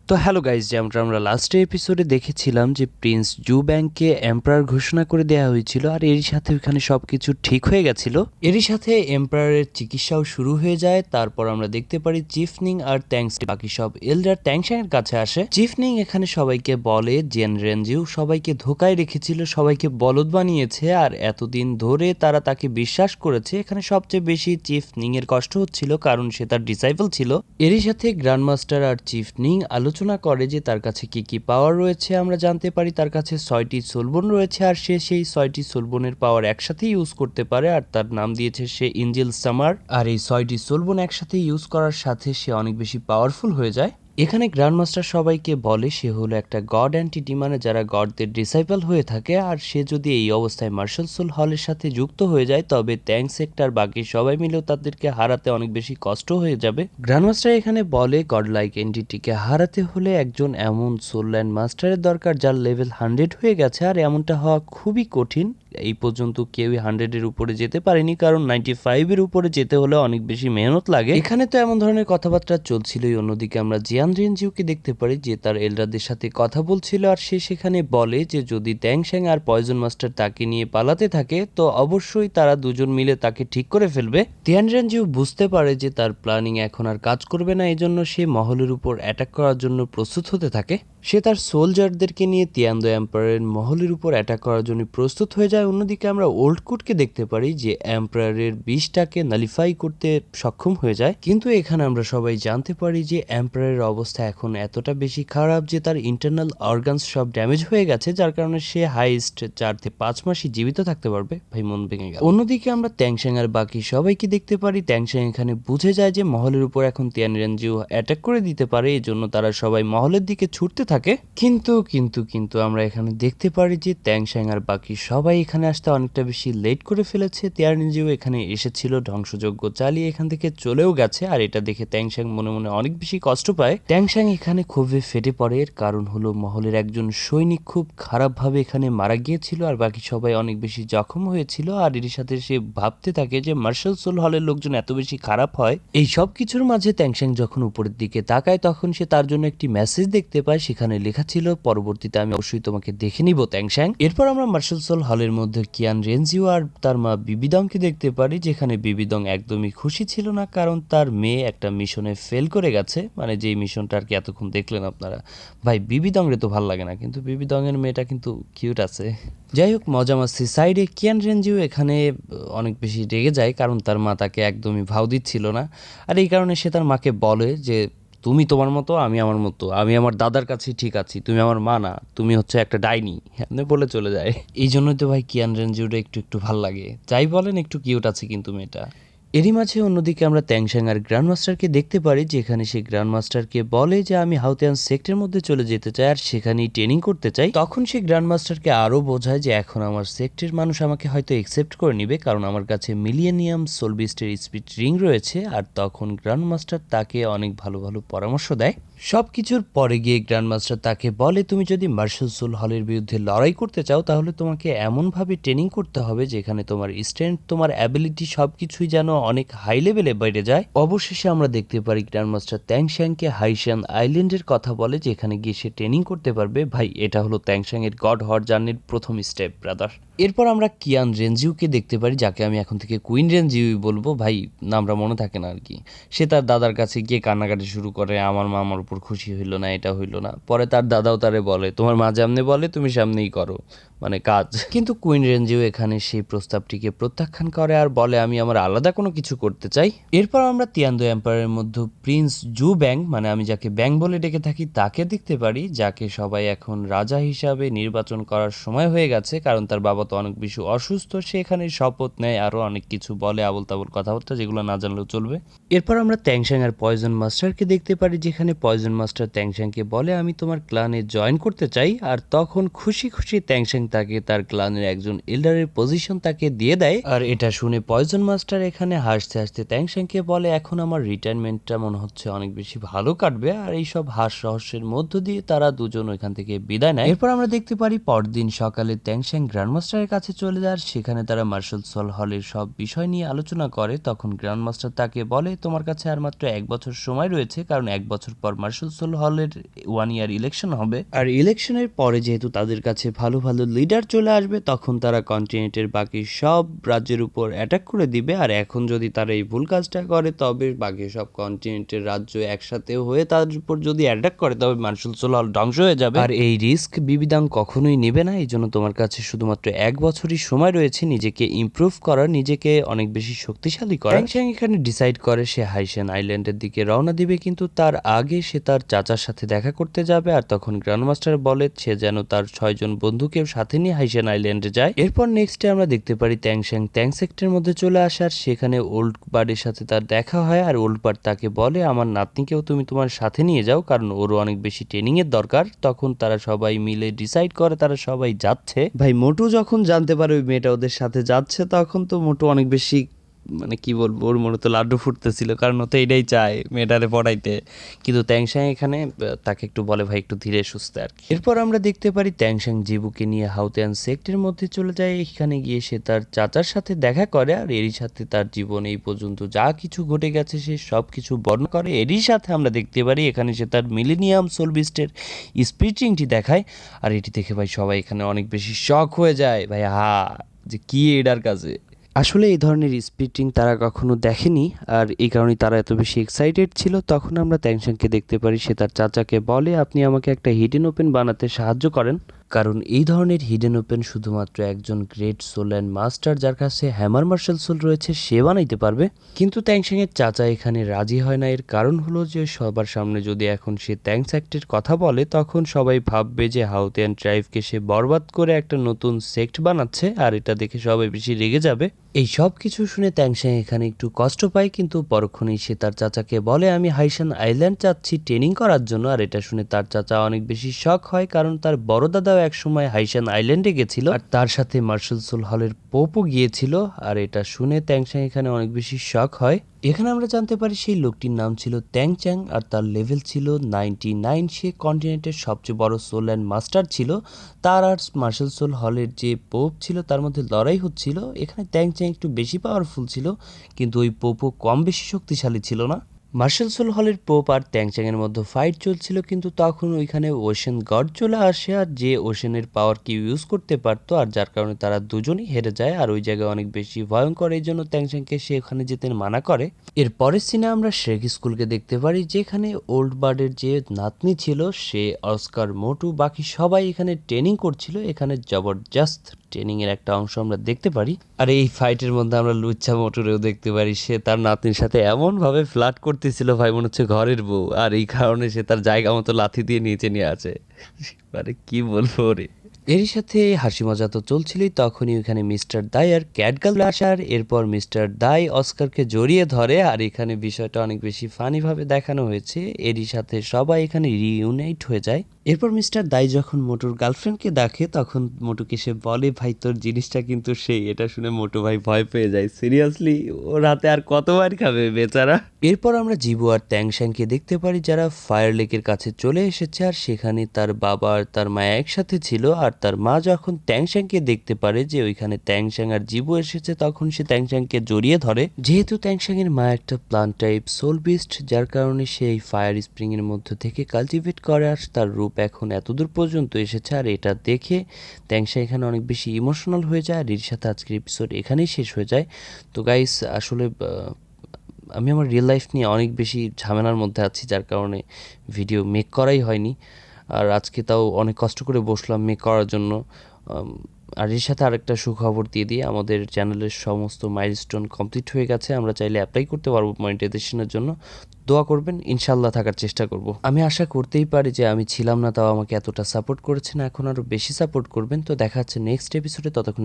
তো hello guys, যেমনটা আমরা লাস্টে এপিসোডে দেখেছিলাম যে প্রিন্স জু ব্যাংকে এম্পায়ার ঘোষণা করে দেওয়া হয়েছিল, আর এরই সাথে ওখানে সব কিছু ঠিক হয়ে গেছিল। এরই সাথে এম্পায়ারের চিকিৎসাও শুরু হয়ে যায়। তারপর আমরা দেখতে পারি চিফনিং আর ট্যাংস বাকি সব এল্ডার ট্যাংশাংয়ের কাছে আসে। চিফনিং এখানে সবাইকে বলে জেন রেনজিউ সবাইকে ধোকায় রেখেছিল, সবাইকে বলদ বানিয়েছে, আর এতদিন ধরে তারা তাকে বিশ্বাস করেছে। এখানে সবচেয়ে বেশি চিফনিং এর কষ্ট হচ্ছিল, কারণ সে তার ডিসাইপল ছিল। এরই সাথে গ্র্যান্ডমাস্টার আর চিফনিং আলোচনা করে যে তার কাছে কি কি পাওয়ার রয়েছে। আমরা জানতে পারি তার কাছে 6টি সোলবোন রয়েছে, আর সে সেই 6টি সোলবোনের পাওয়ার একসাথে ইউজ করতে পারে, আর তার নাম দিয়েছে সে এঞ্জেল সামার। আর এই 6টি সোলবোন একসাথে ইউজ করার সাথে সে অনেক বেশি পাওয়ারফুল হয়ে যায়। এখানে গ্র্যান্ডমাস্টার সবাইকে বলে সে হলো একটা গড অ্যান্টিটি, মানে যারা গডদের ডিসাইপল হয়ে থাকে, আর সে যদি এই অবস্থায় মার্শাল সোল হলের সাথে যুক্ত হয়ে যায় তবে ট্যাঙ্ক সেক্টর বাকি সবাই মিলেও তাদেরকে হারাতে অনেক বেশি কষ্ট হয়ে যাবে। গ্র্যান্ডমাস্টার এখানে বলে গড লাইক এন্টিটিকে হারাতে হলে একজন এমন সোল ল্যান্ড মাস্টারের দরকার যার লেভেল 100 হয়ে গেছে, আর এমনটা হওয়া খুবই কঠিন। এই পর্যন্ত কেউই 100-এর উপরে যেতে পারেনি, কারণ 95-এর উপরে যেতে হলে অনেক বেশি মেহনত লাগে। এখানে তো এমন ধরনের কথাবার্তা চলছিলই। অন্যদিকে আমরা জিয়ান রেনজিউকে দেখতে পারি যে তার এল্ডারদের সাথে কথা বলছিল, আর সে সেখানে বলে যে যদি ট্যাংশাং আর পয়জন মাস্টার তাকে নিয়ে পালাতে থাকে তো অবশ্যই তারা দুজন মিলে তাকে ঠিক করে ফেলবে। জিয়ান রেনজিউ বুঝতে পারে যে তার প্ল্যানিং এখন আর কাজ করবে না, এজন্য সে মহলের উপর অ্যাটাক করার জন্য প্রস্তুত হতে থাকে। সে তার সোলজারদেরকে নিয়ে তিয়ান্দো এম্পায়ারের মহলের উপর অ্যাটাক করার জন্য প্রস্তুত হয়ে যায়। অন্যদিকে আমরা ওল্ড কুটকে দেখতে পারি যে এম্পায়ারের বিষটাকে নালিফাই করতে সক্ষম হয়ে যায়, কিন্তু এখানে আমরা সবাই জানতে পারি যে এম্পায়ারের অবস্থা এখন এতটা বেশি খারাপ যে তার ইন্টারনাল অর্গানস সব ড্যামেজ হয়ে গেছে, যার কারণে সে হাইস্ট 4 থেকে 5 মাসই জীবিত থাকতে পারবে। ভাই মন ভেঙে গেল। অন্যদিকে আমরা ট্যাংশাং আর বাকি সবাইকে দেখতে পারি ট্যাংশাং এখানে বুঝে যায় যে মহলের উপর এখন তিয়ান রেনজিউ অ্যাটাক করে দিতে পারে, এই জন্য তারা সবাই মহলের দিকে ছুটতে থাকে। কিন্তু আমরা এখানে দেখতে পারি যে ট্যাংশাং আর বাকি সবাই এখানে আসতে অনেকটা বেশি লেট করে ফেলেছে। তিয়ান রেনজিউ এখানে এসেছিল ধ্বংসযজ্ঞ চালিয়ে এখান থেকে চলেও গেছে, আর এটা দেখে ট্যাংশাং মনে মনে অনেক বেশি কষ্ট পায়। ট্যাংশাং এখানে ক্ষোভে ফেটে পড়ে, এর কারণ হলো মহলের একজন সৈনিক খুব খারাপভাবে এখানে মারা গিয়েছিল, আর বাকি সবাই অনেক বেশি জখম হয়েছিল। আর এর সাথে সে ভাবতে থাকে যে মার্শাল সোল হলের লোকজন এত বেশি খারাপ হয়। এই সব কিছুর মাঝে ট্যাংশাং যখন উপরের দিকে তাকায় তখন সে তার জন্য একটি মেসেজ দেখতে পায়, সেখানে লেখা ছিল পরবর্তীতে আমি অবশ্যই তোমাকে দেখে নিব ট্যাংশাং। এরপর আমরা মার্শাল সোল হলের মধ্যে কিয়ান রেনজিউ আর তার মা বিবিদংকে দেখতে পারি, যেখানে বিবিদং একদমই খুশি ছিল না, কারণ তার মেয়ে একটা মিশনে ফেল করে গেছে, মানে যেই মিশনটা আর কি এতক্ষণ দেখলেন আপনারা। ভাই বিবিদং রে তো ভালো লাগে না, কিন্তু বিবিদং এর মেয়েটা কিন্তু কিউট আছে। যাই হোক, মজা মাস্তি সাইডে, কিয়ান রেনজিউ এখানে অনেক বেশি রেগে যায়, কারণ তার মা তাকে একদমই ভাও দিচ্ছিল না। আর এই কারণে সে তার মাকে বলে যে তুমি তোমার মতো, আমি আমার মতো, আমি আমার দাদার কাছে ঠিক আছি, তুমি আমার মা না, তুমি হচ্ছে একটা ডাইনি, এমনি বলে চলে যায়। এই জন্যই তো ভাই কিয়ান রেনজিউটা একটু একটু ভাল লাগে, যাই বলেন একটু কিউট আছে কিন্তু মেয়েটা। এরই মাঝে অন্যদিকে আমরা ট্যাংশাং আর গ্র্যান্ডমাস্টারকে দেখতে পারি, যেখানে সে গ্র্যান্ডমাস্টারকে বলে যে আমি হাউতিয়ান সেক্টরের মধ্যে চলে যেতে চাই আর সেখানেই ট্রেনিং করতে চাই। তখন সে গ্র্যান্ডমাস্টারকে আরও বোঝায় যে এখন আমার সেক্টরের মানুষ আমাকে হয়তো একসেপ্ট করে নিবে, কারণ আমার কাছে মিলিয়েনিয়াম সোলবিস্টের স্পিড রিং রয়েছে। আর তখন গ্র্যান্ডমাস্টার তাকে অনেক ভালো ভালো পরামর্শ দেয়। সব কিছুর পরে গিয়ে গ্র্যান্ডমাস্টার তাকে বলে তুমি যদি মার্শাল সোল হলের বিরুদ্ধে লড়াই করতে চাও তাহলে তোমাকে এমনভাবে ট্রেনিং করতে হবে যেখানে তোমার স্ট্রেংথ, তোমার অ্যাবিলিটি সব কিছুই যেন অনেক হাই লেভেলে বেড়ে যায়। অবশেষে আমরা দেখতে পারি গ্র্যান্ডমাস্টার ট্যাংশাংকে হাইশান আইল্যান্ডের কথা বলে, যেখানে গিয়ে সে ট্রেনিং করতে পারবে। ভাই এটা হলো ট্যাংশাং এর গড হওয়ার জার্নির প্রথম স্টেপ ব্রাদার। এরপর আমরা কিয়ান রেনজিউকে দেখতে পারি, যাকে আমি এখন থেকে কুইন রেনজিউই বলবো, ভাই নামটা মনে থাকে না আর কি। সে তার দাদার কাছে গিয়ে কান্নাকাটি শুরু করে, আমার মা আমার উপর খুশি হইলো না, এটা হইলো না। পরে তার দাদাও তারে বলে তোমার মা যেমনি বলে তুমি সামনেই করো, মানে কাজ। কিন্তু কুইন রেনজিউ এখানে সেই প্রস্তাবটিকে প্রত্যাখ্যান করে আর বলে আমি আমার আলাদা কোনো কিছু করতে চাই। এরপর আমরা তিয়ান্দো এম্পায়ারের মধ্যে প্রিন্স জু ব্যাং, মানে আমি যাকে ব্যাং বলে ডেকে থাকি, তাকে দেখতে পারি, যাকে সবাই এখন রাজা হিসাবে নির্বাচন করার সময় হয়ে গেছে, কারণ তার বাবা তো অনেক বেশি অসুস্থ। সে এখানে শপথ নেয়, আরো অনেক কিছু বলে আবল তাবল কথাবার্তা, যেগুলো না জানলেও চলবে। এরপর আমরা ট্যাংশাং আর পয়জন মাস্টারকে দেখতে পারি, যেখানে পয়জন মাস্টার ট্যাংশাংকে বলে আমি তোমার ক্লানে জয়েন করতে চাই। আর তখন খুশি খুশি ট্যাংশাং তাকে তার ক্লানের একজন এল্ডারের পজিশন তাকে দিয়ে দেয়। আর এটা শুনে পয়জন মাস্টার এখানে হাসতে হাসতে ট্যাংশাংকে বলে এখন আমার রিটায়ারমেন্টটা মনে হচ্ছে অনেক বেশি ভালো কাটবে। আর এইসব হাস রহস্যের মধ্য দিয়ে তারা দুজন ওইখান থেকে বিদায় নেয়। এরপর আমরা দেখতে পারি পরদিন সকালে ট্যাংশাং গ্র্যান্ডমাস্টার মাস্টারের কাছে চলে যায়। সেখানে তারা মার্শাল সোল হলের সব বিষয় নিয়ে আলোচনা করে। তখন গ্র্যান্ড মাস্টার তাকে বলে তোমার কাছে আর মাত্র 1 বছর সময় রয়েছে, কারণ 1 বছর পর মার্শাল সোল হলের 1 ইয়ার ইলেকশন হবে। আর ইলেকশনের পরে যেহেতু তাদের কাছে ভালো ভালো লিডার চলে আসবে, তখন তারা কন্টিনেন্টের বাকি সব রাজ্যের উপর অ্যাটাক করে দিবে। আর এখন যদি তারা এই ভুল কাজটা করে, তবে বাকি সব কন্টিনেন্টের রাজ্য একসাথে হয়ে তাদের উপর যদি অ্যাটাক করে, তবে মার্শাল সোল হল ধ্বংস হয়ে যাবে। আর এই রিস্ক বিবিধান কখনোই নেবে না। এই জন্য তোমার কাছে শুধুমাত্র 1 বছরই সময় রয়েছে নিজেকে ইমপ্রুভ করার, নিজেকে অনেক বেশি শক্তিশালী করার। ট্যাং চ্যাং এখানে ডিসাইড করে সে হাইশেন আইল্যান্ডের দিকে রওনা দিবে, কিন্তু তার আগে সে তার চাচার সাথে দেখা করতে যাবে। আর তখন গ্র্যান্ডমাস্টার বলে সে যেন তার 6 জন বন্ধুকে সাথে নিয়ে হাইশেন আইল্যান্ডে যায়। এরপর নেক্সটে আমরা দেখতে পারি ট্যাং চ্যাং ট্যাং সেক্টরের মধ্যে চলে আসার, সেখানে ওল্ড বার্ডের সাথে তার দেখা হয়। আর ওল্ড বার্ড তাকে বলে আমার নাতনিকেও তুমি তোমার সাথে নিয়ে যাও, কারণ ওরও অনেক বেশি ট্রেনিং এর দরকার। তখন তারা সবাই মিলে ডিসাইড করে তারা সবাই যাচ্ছে। ভাই মোটু যখন জানতে পারে ওই মেয়েটা ওদের সাথে যাচ্ছে, তখন তো মোটু অনেক বেশি মানে কি বলবো, ওর মনে তো লাড্ডু ফুটতেছিল, কারণ ও তো এটাই চায় মেয়েটারে পড়াইতে। কিন্তু ট্যাংশাং এখানে তাকে একটু বলে ভাই একটু ধীরে সুস্থে আর কি। এরপর আমরা দেখতে পারি ট্যাংশাং জিবুকে নিয়ে হাউতিয়ান সেক্টরের মধ্যে চলে যায়। এখানে গিয়ে সে তার চাচার সাথে দেখা করে, আর এরই সাথে তার জীবন এই পর্যন্ত যা কিছু ঘটে গেছে সে সব কিছু বর্ণনা করে। এরই সাথে আমরা দেখতে পারি এখানে সে তার মিলেনিয়াম সোল বিস্টের স্পিচিংটি দেখায়। আর এটি দেখে ভাই সবাই এখানে অনেক বেশি শক হয়ে যায় ভাই, যে কি এটার কাছে। আসলে এই ধরনের স্পিটিং তারা কখনো দেখেনি, আর এই কারণেই তারা এত বেশি এক্সাইটেড ছিল। তখন আমরা ট্যাংশনকে দেখতে পারি সে তার চাচাকে বলে আপনি আমাকে একটা হিডেন ওপেন বানাতে সাহায্য করেন, কারণ এই ধরনের হিডেন ওপেন শুধুমাত্র একজন গ্রেট সোল অ্যান্ড মাস্টার যার কাছে হ্যামার মার্শাল সোল রয়েছে সে বানাইতে পারবে। কিন্তু ট্যাংশাংয়ের চাচা এখানে রাজি হয় না। এর কারণ হলো যে সবার সামনে যদি এখন সে ট্যাংস অ্যাক্টের কথা বলে, তখন সবাই ভাববে যে হাউতিয়ান ট্রাইবকে সে বরবাদ করে একটা নতুন সেক্ট বানাচ্ছে, আর এটা দেখে সবাই বেশি রেগে যাবে। এই সব কিছু শুনে ট্যাংশাং এখানে একটু কষ্ট পায়, কিন্তু পরক্ষণেই সে তার চাচাকে বলে আমি হাইশান আইল্যান্ড যাচ্ছি ট্রেনিং করার জন্য। আর এটা শুনে তার চাচা অনেক বেশি শক হয়, কারণ তার বড় দাদাও একসময় হাইশান আইল্যান্ডে গেছিল, আর তার সাথে মার্শাল সোল হলের পোপও গিয়েছিল। আর এটা শুনে ট্যাংশাং এখানে অনেক বেশি শক হয়। এখানে আমরা জানতে পারি সেই লোকটির নাম ছিল ট্যাং চ্যাং, আর তার লেভেল ছিল 99। সে কন্টিনেন্টের সবচেয়ে বড় সোল অ্যান্ড মাস্টার ছিল। তার আর মার্শাল সোল হলের যে পোপ ছিল তার মধ্যে লড়াই হচ্ছিল। এখানে ট্যাং চ্যাং একটু বেশি পাওয়ারফুল ছিল, কিন্তু ওই পোপও কম বেশি শক্তিশালী ছিল না। মার্শাল সোল হলের পোপ আর ট্যাংচ্যাংয়ের মধ্যে ফাইট চলছিল, কিন্তু তখন ওইখানে ওশেন গড চলে আসে, আর যে ওশেনের পাওয়ারকে ইউজ করতে পারতো, আর যার কারণে তারা দুজনেই হেরে যায়। আর ওই জায়গায় অনেক বেশি ভয়ঙ্কর, এই জন্য ট্যাংচ্যাংকে সে ওখানে যেতে মানা করে। এর পরের সিনে আমরা শেখ স্কুলকে দেখতে পারি, যেখানে ওল্ড বার্ডের যে নাতনি ছিল সে অস্কার মোটু বাকি সবাই এখানে ট্রেনিং করছিল। এখানে জবরদস্ত ট্রেনিং এর একটা অংশ আমরা দেখতে পারি। আর এই ফাইটের মধ্যে আমরা লুচ্চা মোটরেও দেখতে পারি, সে তার নাতনির সাথে এমন ভাবে ফ্লার্ট করতেছিল ভাই মনে হচ্ছে ঘরের বউ, আর এই কারণে সে তার জায়গা মতো লাথি দিয়ে নিচে নিয়ে আছে। মানে কি বলবো রে। এরই সাথে হাসি মজা তো চলছিলই, তখনই ওখানে মিস্টার দাই আর ক্যাটগার্ল আসার। এরপর মিস্টার দাই অস্কারকে জড়িয়ে ধরে, আর এখানে বিষয়টা অনেক বেশি ফানি ভাবে দেখানো হয়েছে। এরই সাথে সবাই এখানে রিইউনাইট হয়ে যায়। এরপর মিস্টার দাই যখন মোটুর গার্লফ্রেন্ডকে দেখে, তখন মোটুকে সে বলে ভাই তোর জিনিসটা কিন্তু সেই। এটা শুনে মোটু ভাই ভয় পেয়ে যায়, সিরিয়াসলি ওর হাতে আর কতবার খাবে বেচারা। এরপর আমরা জিবু আর ট্যাংশ্যাংকে দেখতে পারি যারা ফায়ার লেকের কাছে চলে এসেছে, আর সেখানে তার বাবা আর তার মা একসাথে ছিল। আর তার মা যখন ট্যাংশ্যাংকে দেখতে পারে যে ওইখানে ট্যাংশ্যাং আর জিবু এসেছে, তখন সে ট্যাংশ্যাংকে জড়িয়ে ধরে। যেহেতু ট্যাংশ্যাংয়ের মা একটা প্লান্ট টাইপ সোল বিস্ট, যার কারণে সে এই ফায়ার স্প্রিং এর মধ্য থেকে কালটিভেট করে, আর তার রূপ এখন এতদূর পর্যন্ত এসেছে। আর এটা দেখে ট্যাংশ্যাং এখানে অনেক বেশি ইমোশনাল হয়ে যায়। আর এর সাথে আজকের এপিসোড এখানেই শেষ হয়ে যায়। তো গাইস আসলে আমি আমার রিয়েল লাইফ নিয়ে অনেক বেশি ঝামেলার মধ্যে আছি, যার কারণে ভিডিও মেক করাই হয়নি। আর আজকে তাও অনেক কষ্ট করে বসলাম মেক করার জন্য। আর এর সাথে আরেকটা সুখবর দিয়ে দিই, আমাদের চ্যানেলের সমস্ত মাইলস্টোন কমপ্লিট হয়ে গেছে। আমরা চাইলে অ্যাপ্লাই করতে পারবো মনিটাইজেশনের জন্য। দোয়া করবেন, ইনশাল্লাহ থাকার চেষ্টা করব। আমি আশা করতেই পারি যে আমি ছিলাম না তাও আমাকে এতটা সাপোর্ট করেছেন, এখন আরও বেশি সাপোর্ট করবেন। তো দেখা হচ্ছে নেক্সট এপিসোডে, ততক্ষণ